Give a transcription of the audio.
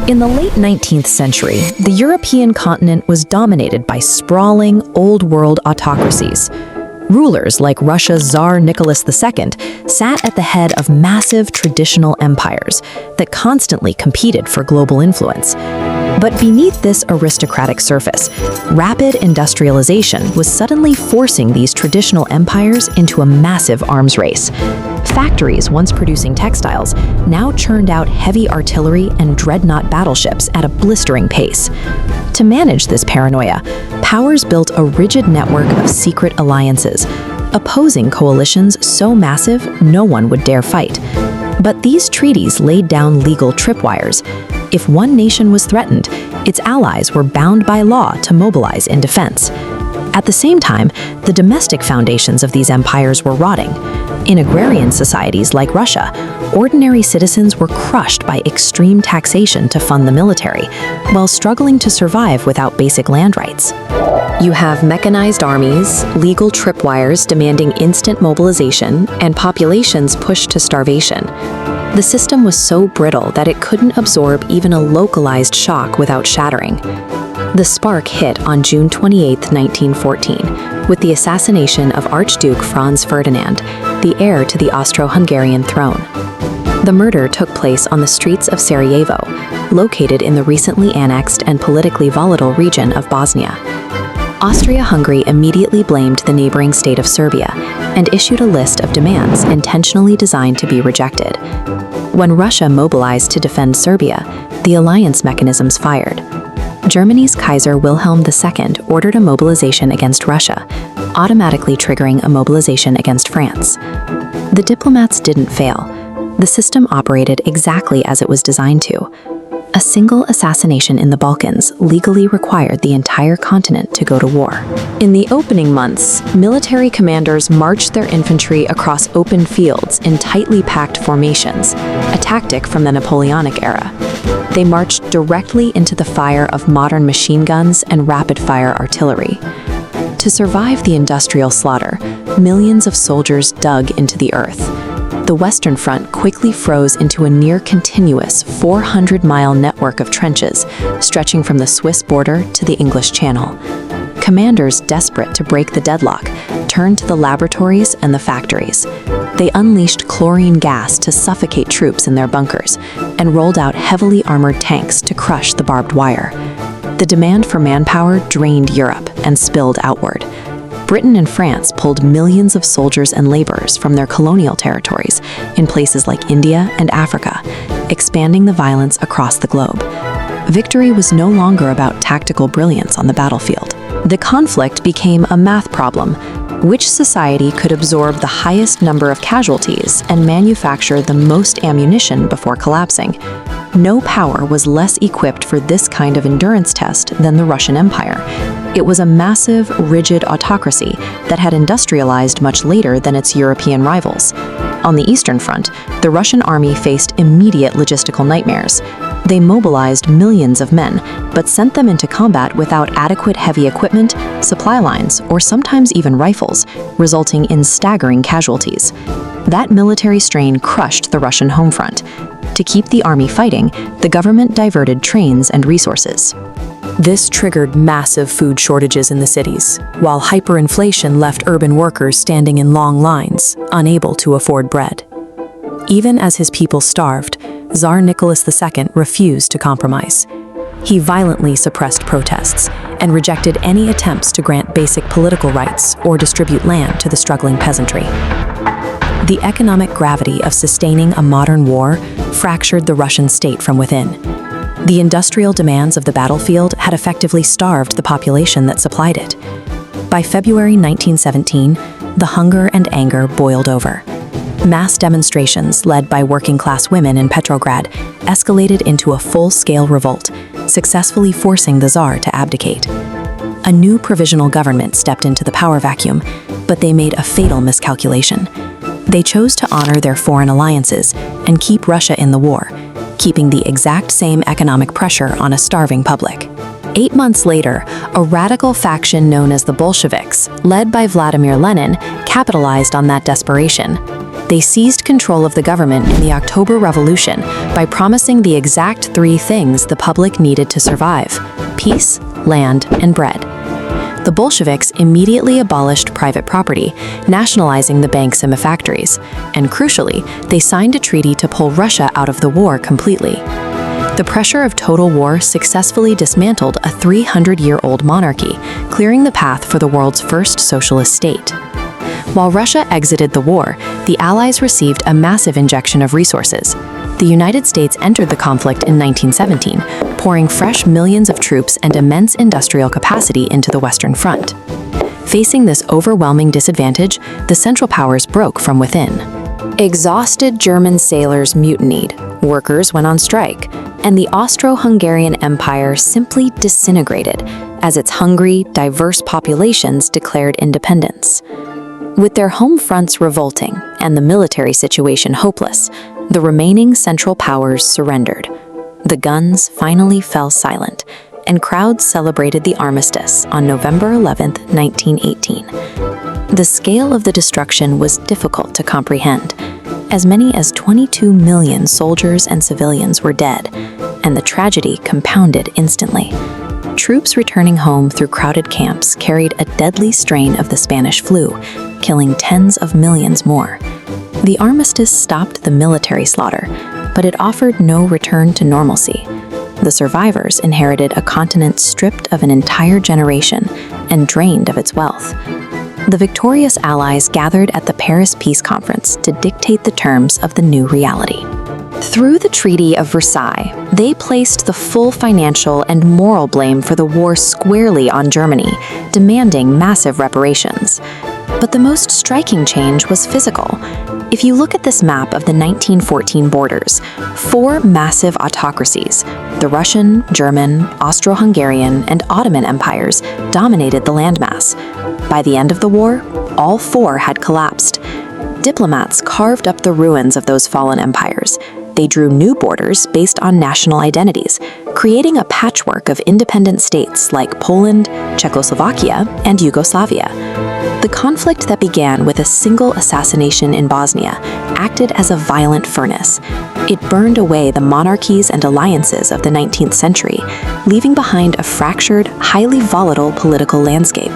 In the late 19th century, the European continent was dominated by sprawling, old-world autocracies. Rulers like Russia's Tsar Nicholas II sat at the head of massive traditional empires that constantly competed for global influence. But beneath this aristocratic surface, rapid industrialization was suddenly forcing these traditional empires into a massive arms race. Factories once producing textiles now churned out heavy artillery and dreadnought battleships at a blistering pace. To manage this paranoia, powers built a rigid network of secret alliances, opposing coalitions so massive no one would dare fight. But these treaties laid down legal tripwires. If one nation was threatened, its allies were bound by law to mobilize in defense. At the same time, the domestic foundations of these empires were rotting. In agrarian societies like Russia, ordinary citizens were crushed by extreme taxation to fund the military, while struggling to survive without basic land rights. You have mechanized armies, legal tripwires demanding instant mobilization, and populations pushed to starvation. The system was so brittle that it couldn't absorb even a localized shock without shattering. The spark hit on June 28, 1914, with the assassination of Archduke Franz Ferdinand, the heir to the Austro-Hungarian throne. The murder took place on the streets of Sarajevo, located in the recently annexed and politically volatile region of Bosnia. Austria-Hungary immediately blamed the neighboring state of Serbia and issued a list of demands intentionally designed to be rejected. When Russia mobilized to defend Serbia, the alliance mechanisms fired. Germany's Kaiser Wilhelm II ordered a mobilization against Russia, automatically triggering a mobilization against France. The diplomats didn't fail. The system operated exactly as it was designed to. A single assassination in the Balkans legally required the entire continent to go to war. In the opening months, military commanders marched their infantry across open fields in tightly packed formations, a tactic from the Napoleonic era. They marched directly into the fire of modern machine guns and rapid-fire artillery. To survive the industrial slaughter, millions of soldiers dug into the earth. The Western Front quickly froze into a near-continuous 400-mile network of trenches, stretching from the Swiss border to the English Channel. Commanders desperate to break the deadlock turned to the laboratories and the factories. They unleashed chlorine gas to suffocate troops in their bunkers and rolled out heavily armored tanks to crush the barbed wire. The demand for manpower drained Europe and spilled outward. Britain and France pulled millions of soldiers and laborers from their colonial territories in places like India and Africa, expanding the violence across the globe. Victory was no longer about tactical brilliance on the battlefield. The conflict became a math problem. Which society could absorb the highest number of casualties and manufacture the most ammunition before collapsing? No power was less equipped for this kind of endurance test than the Russian Empire. It was a massive, rigid autocracy that had industrialized much later than its European rivals. On the Eastern Front, the Russian army faced immediate logistical nightmares. They mobilized millions of men, but sent them into combat without adequate heavy equipment, supply lines, or sometimes even rifles, resulting in staggering casualties. That military strain crushed the Russian home front. To keep the army fighting, the government diverted trains and resources. This triggered massive food shortages in the cities, while hyperinflation left urban workers standing in long lines, unable to afford bread. Even as his people starved, Tsar Nicholas II refused to compromise. He violently suppressed protests and rejected any attempts to grant basic political rights or distribute land to the struggling peasantry. The economic gravity of sustaining a modern war fractured the Russian state from within. The industrial demands of the battlefield had effectively starved the population that supplied it. By February 1917, the hunger and anger boiled over. Mass demonstrations led by working-class women in Petrograd escalated into a full-scale revolt, successfully forcing the Tsar to abdicate. A new provisional government stepped into the power vacuum, but they made a fatal miscalculation. They chose to honor their foreign alliances and keep Russia in the war, keeping the exact same economic pressure on a starving public. 8 months later, a radical faction known as the Bolsheviks, led by Vladimir Lenin, capitalized on that desperation. They seized control of the government in the October Revolution by promising the exact three things the public needed to survive: peace, land, and bread. The Bolsheviks immediately abolished private property, nationalizing the banks and the factories, and crucially, they signed a treaty to pull Russia out of the war completely. The pressure of total war successfully dismantled a 300-year-old monarchy, clearing the path for the world's first socialist state. While Russia exited the war, the Allies received a massive injection of resources. The United States entered the conflict in 1917, pouring fresh millions of troops and immense industrial capacity into the Western Front. Facing this overwhelming disadvantage, the Central Powers broke from within. Exhausted German sailors mutinied, workers went on strike, and the Austro-Hungarian Empire simply disintegrated as its hungry, diverse populations declared independence. With their home fronts revolting and the military situation hopeless, the remaining Central Powers surrendered. The guns finally fell silent, and crowds celebrated the armistice on November 11, 1918. The scale of the destruction was difficult to comprehend. As many as 22 million soldiers and civilians were dead, and the tragedy compounded instantly. Troops returning home through crowded camps carried a deadly strain of the Spanish flu, killing tens of millions more. The armistice stopped the military slaughter, but it offered no return to normalcy. The survivors inherited a continent stripped of an entire generation and drained of its wealth. The victorious Allies gathered at the Paris Peace Conference to dictate the terms of the new reality. Through the Treaty of Versailles, they placed the full financial and moral blame for the war squarely on Germany, demanding massive reparations. But the most striking change was physical. If you look at this map of the 1914 borders, four massive autocracies, the Russian, German, Austro-Hungarian, and Ottoman empires, dominated the landmass. By the end of the war, all four had collapsed. Diplomats carved up the ruins of those fallen empires. They drew new borders based on national identities, creating a patchwork of independent states like Poland, Czechoslovakia, and Yugoslavia. The conflict that began with a single assassination in Bosnia acted as a violent furnace. It burned away the monarchies and alliances of the 19th century, leaving behind a fractured, highly volatile political landscape.